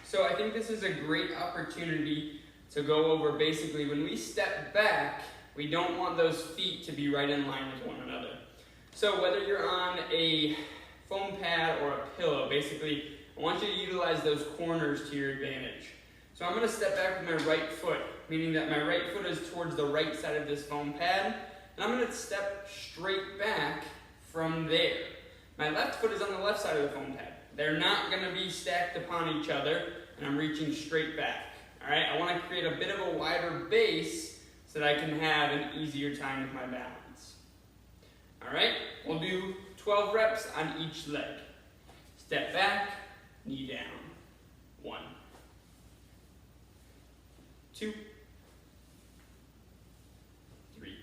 so I think this is a great opportunity to go over basically when we step back, we don't want those feet to be right in line with one another. So whether you're on a foam pad or a pillow, basically I want you to utilize those corners to your advantage. So I'm going to step back with my right foot, meaning that my right foot is towards the right side of this foam pad, and I'm going to step straight back from there. My left foot is on the left side of the foam pad. They're not going to be stacked upon each other, and I'm reaching straight back. All right, I want to create a bit of a wider base so that I can have an easier time with my balance. All right, we'll do 12 reps on each leg. Step back, knee down. 1, 2, 3,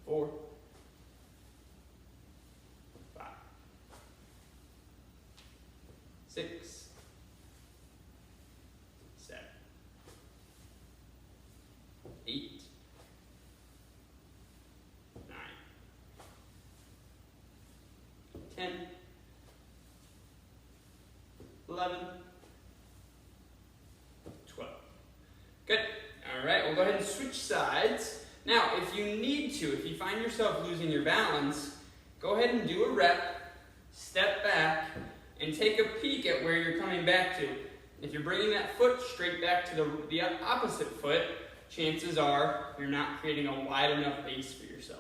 4, 5, 6, 7, 8, 9, 10, 11, 12. Good. All right, we'll go ahead and switch sides. Now, if you need to, if you find yourself losing your balance, go ahead and do a rep, step back, and take a peek at where you're coming back to. If you're bringing that foot straight back to the opposite foot, chances are you're not creating a wide enough base for yourself.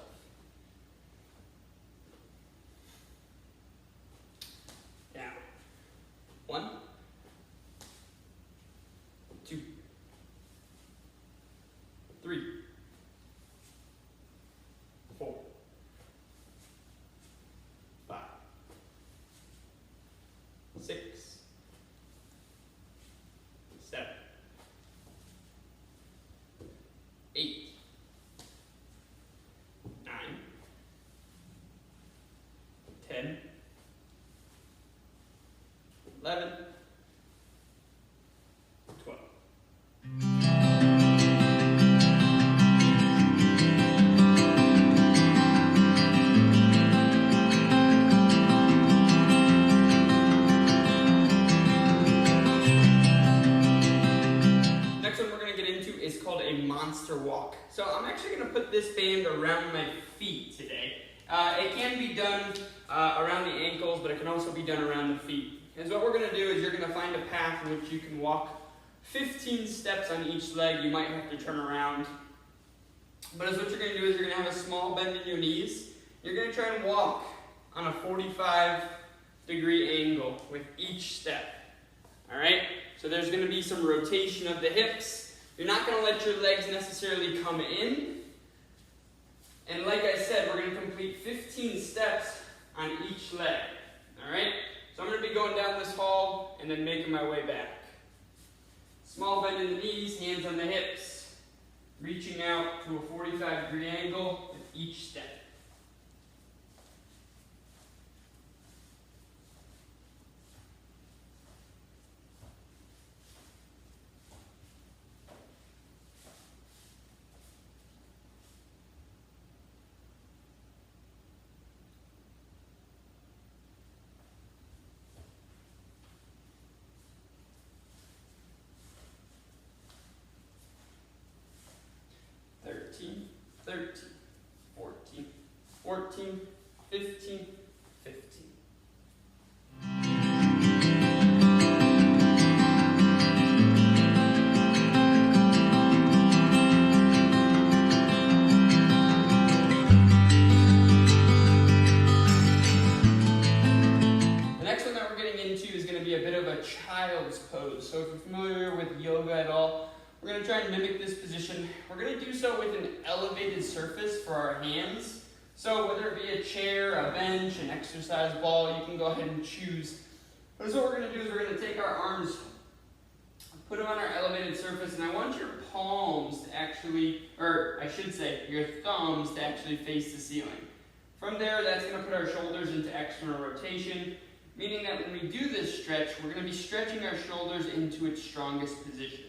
Down. 1, 2, 3, 4, 5, 6, 7, 8, 9, 10, 11, 12. Next one we're going to get into is called a monster walk. So I'm actually going to put this band around my feet today. It can be done around the ankles, but it can also be done around the feet. And so what we're going to do is you're going to find a path in which you can walk 15 steps on each leg. You might have to turn around. But as what you're going to do is you're going to have a small bend in your knees. You're going to try and walk on a 45-degree angle with each step. All right? So there's going to be some rotation of the hips. You're not going to let your legs necessarily come in. And like I said, we're going to complete 15 steps on each leg. All right? So I'm going to be going down this hall and then making my way back. Small bend in the knees, hands on the hips. Reaching out to a 45-degree angle with each step. Thirteen, 14, 14, 15, 15. The next one that we're getting into is going to be a bit of a child's pose. So if you're familiar with yoga at all, we're going to try and mimic this position. We're going to do so with an elevated surface for our hands. So whether it be a chair, a bench, an exercise ball, you can go ahead and choose. But so what we're going to do is we're going to take our arms, put them on our elevated surface, and I want your palms to actually, or I should say, your thumbs to actually face the ceiling. From there, that's going to put our shoulders into external rotation, meaning that when we do this stretch, we're going to be stretching our shoulders into its strongest position.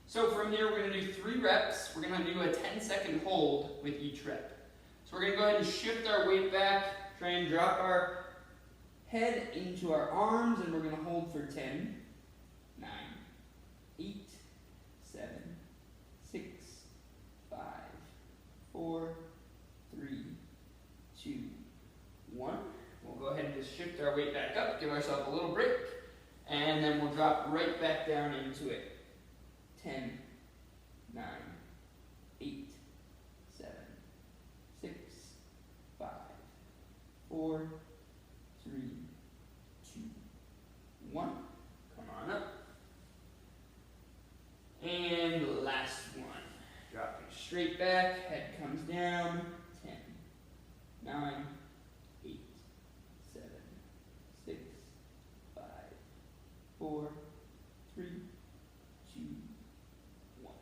So from here, we're going to do 3 reps. We're going to do a 10-second hold with each rep. So we're going to go ahead and shift our weight back, try and drop our head into our arms, and we're going to hold for 10, 9, 8, 7, 6, 5, 4, 3, 2, 1. We'll go ahead and just shift our weight back up, give ourselves a little break, and then we'll drop right back down into it. 10, 9, 8, 7, 6, 5, 4, 3, 2, 1. Come on up. And last one. Dropping straight back, head comes down. 10, 9, 8, 7, 6, 5, 4, 3, 2, 1.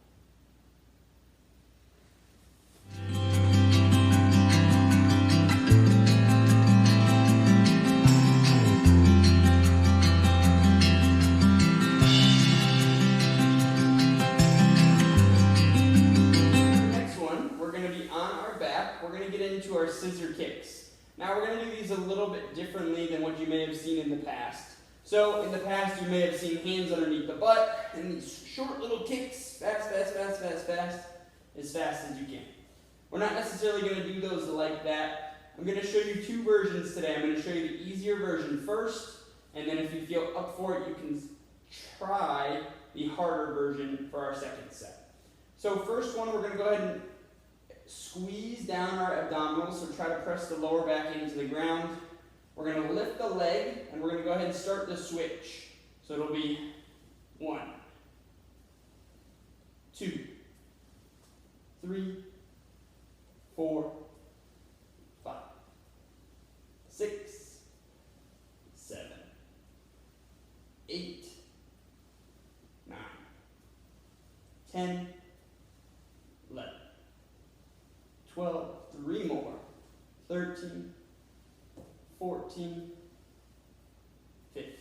Into our scissor kicks. Now we're going to do these a little bit differently than what you may have seen in the past. So in the past you may have seen hands underneath the butt and these short little kicks, fast, as fast as you can. We're not necessarily going to do those like that. I'm going to show you two versions today. I'm going to show you the easier version first, and then if you feel up for it, you can try the harder version for our second set. So first one, we're going to go ahead and squeeze down our abdominals, so try to press the lower back into the ground. We're going to lift the leg, and we're going to go ahead and start the switch. So it'll be 1, 2, 3, 4, 5, 6, 7, 8, 9, 10, 11, 12, 3 more, 13, 14, 15.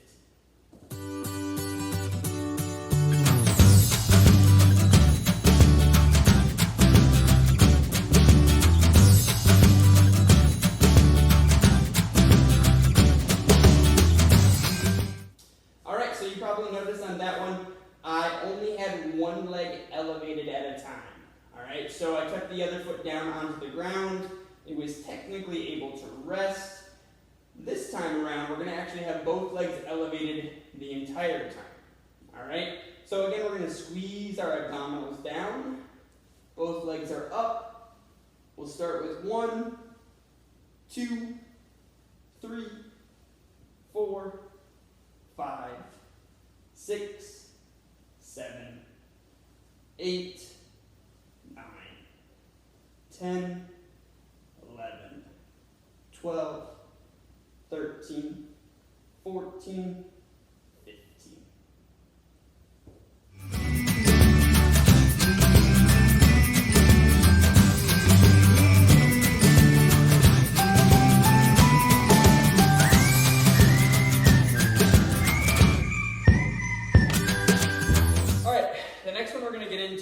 All right, so you probably noticed on that one, I only had one leg elevated at a time. Alright, so I kept the other foot down onto the ground. It was technically able to rest. This time around, we're going to actually have both legs elevated the entire time. Alright, so again, we're going to squeeze our abdominals down. Both legs are up. We'll start with 1, 2, 3, 4, 5, 6, 7, 8, 9, 10, 11, 12, 13, 14, 15.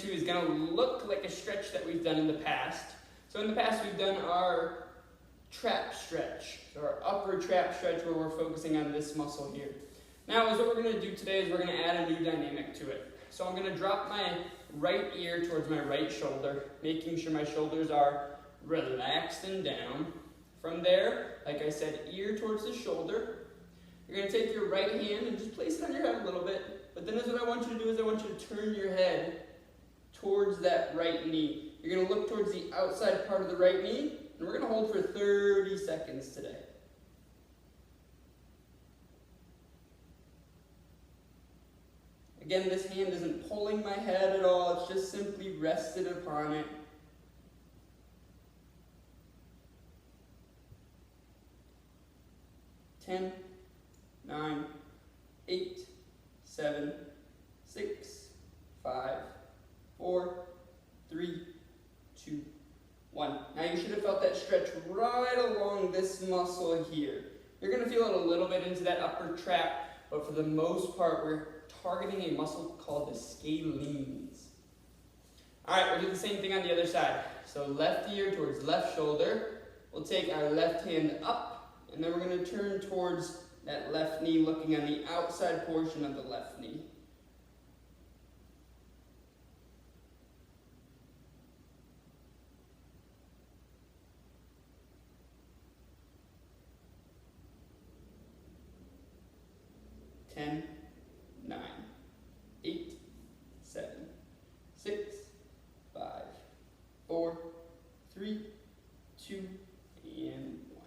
Is going to look like a stretch that we've done in the past. So in the past we've done our trap stretch, so our upper trap stretch where we're focusing on this muscle here. Now what we're going to do today is we're going to add a new dynamic to it. So I'm going to drop my right ear towards my right shoulder, making sure my shoulders are relaxed and down. From there, like I said, ear towards the shoulder. You're going to take your right hand and just place it on your head a little bit, but then what I want you to do is I want you to turn your head towards that right knee. You're going to look towards the outside part of the right knee, and we're going to hold for 30 seconds today. Again, this hand isn't pulling my head at all, it's just simply rested upon it. Ten, 9, 8, 7, 6, 5, 4, 3, 2, 1. Now you should have felt that stretch right along this muscle here. You're going to feel it a little bit into that upper trap, but for the most part, we're targeting a muscle called the scalenes. Alright, we'll do the same thing on the other side. So left ear towards left shoulder. We'll take our left hand up, and then we're going to turn towards That left knee looking on the outside portion of the left knee. Ten, 9, 8, 7, 6, 5, 4, 3, 2, and 1.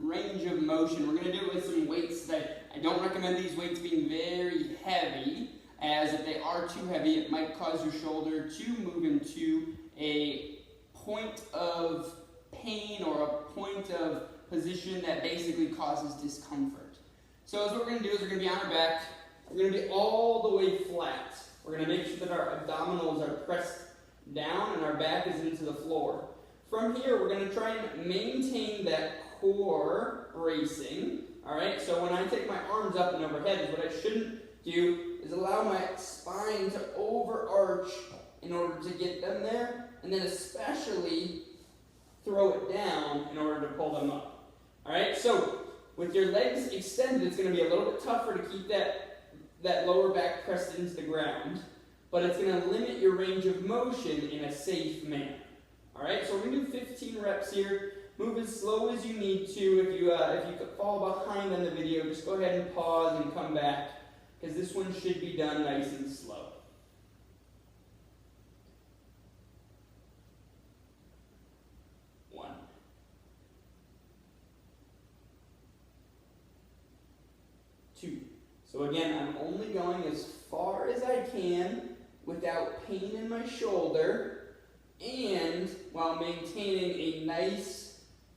Range of motion. We're going to do it with some weights that I don't recommend these weights being very heavy, as if they are too heavy, it might cause your shoulder to move into a point of pain or a point of position that basically causes discomfort. So what we're going to do is we're going to be on our back. We're going to be all the way flat. We're going to make sure that our abdominals are pressed down and our back is into the floor. From here, we're going to try and maintain that core bracing. All right, so when I take my arms up and overhead, what I shouldn't do is allow my spine to overarch in order to get them there, and then especially throw it down in order to pull them up. All right, so with your legs extended, it's going to be a little bit tougher to keep that lower back pressed into the ground, but it's going to limit your range of motion in a safe manner. All right, so we're going to do 15 reps here. Move as slow as you need to. If you fall behind on the video, just go ahead and pause and come back, because this one should be done nice and slow. One. 2. So again, I'm only going as far as I can without pain in my shoulder, and while maintaining a nice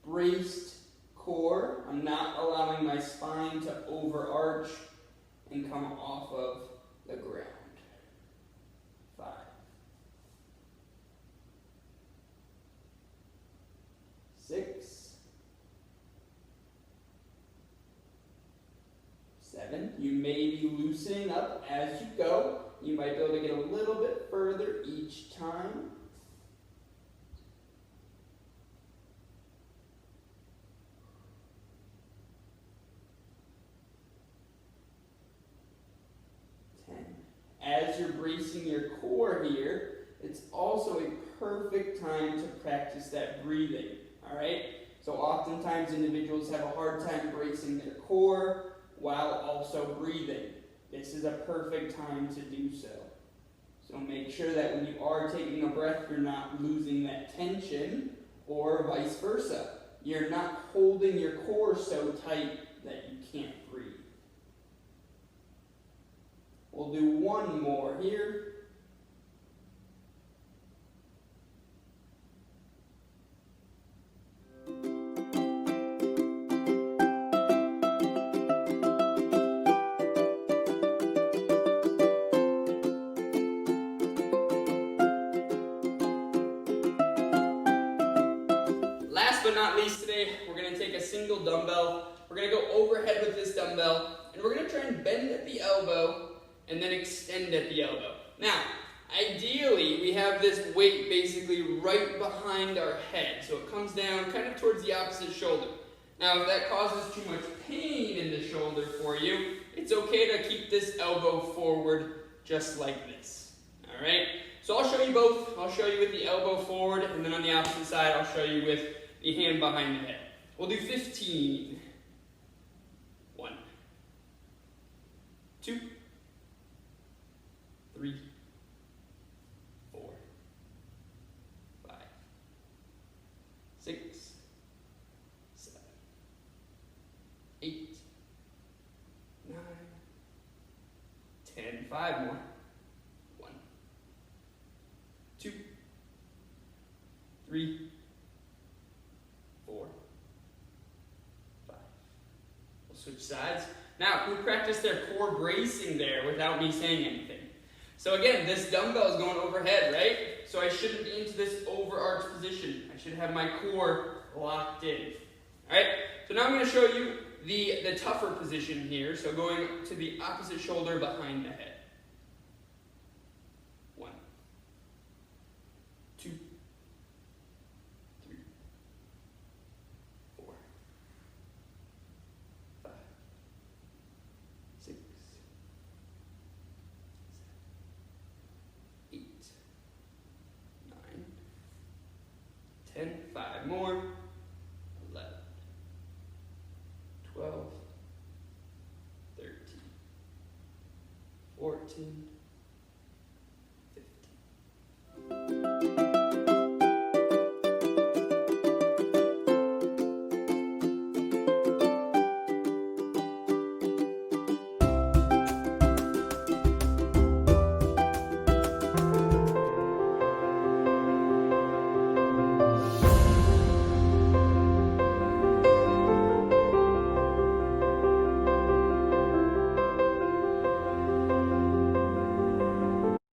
braced core. I'm not allowing my spine to overarch and come off of the ground. 5. 6. 7. You may be loosening up as you go. You might be able to get a little bit further each time. 10. As you're bracing your core here, it's also a perfect time to practice that breathing, all right? So oftentimes individuals have a hard time bracing their core while also breathing. This is a perfect time to do so. So make sure that when you are taking a breath, you're not losing that tension, or vice versa. You're not holding your core so tight that you can't breathe. We'll do one more here. Last but not least today, we're going to take a single dumbbell. We're going to go overhead with this dumbbell, and we're going to try and bend at the elbow and then extend at the elbow. Now, ideally, we have this weight basically right behind our head, so it comes down kind of towards the opposite shoulder. Now, if that causes too much pain in the shoulder for you, it's okay to keep this elbow forward just like this. All right? So I'll show you both. I'll show you with the elbow forward, and then on the opposite side, I'll show you with the hand behind the head. We'll do 15. 1, 2, 3, 4, 5, 6, 7, 8, 9, 10. 5 more. 1, 2, 3, 4, 5. We'll switch sides. Now, who practiced their core bracing there without me saying anything? So again, this dumbbell is going overhead, right? So I shouldn't be into this overarch position. I should have my core locked in. All right, so now I'm going to show you the tougher position here. So going to the opposite shoulder behind the head. 1, 2, 3, 4, 5, 6, 7, 8, 9, 10, 5 more, 11, 12, 13, 14,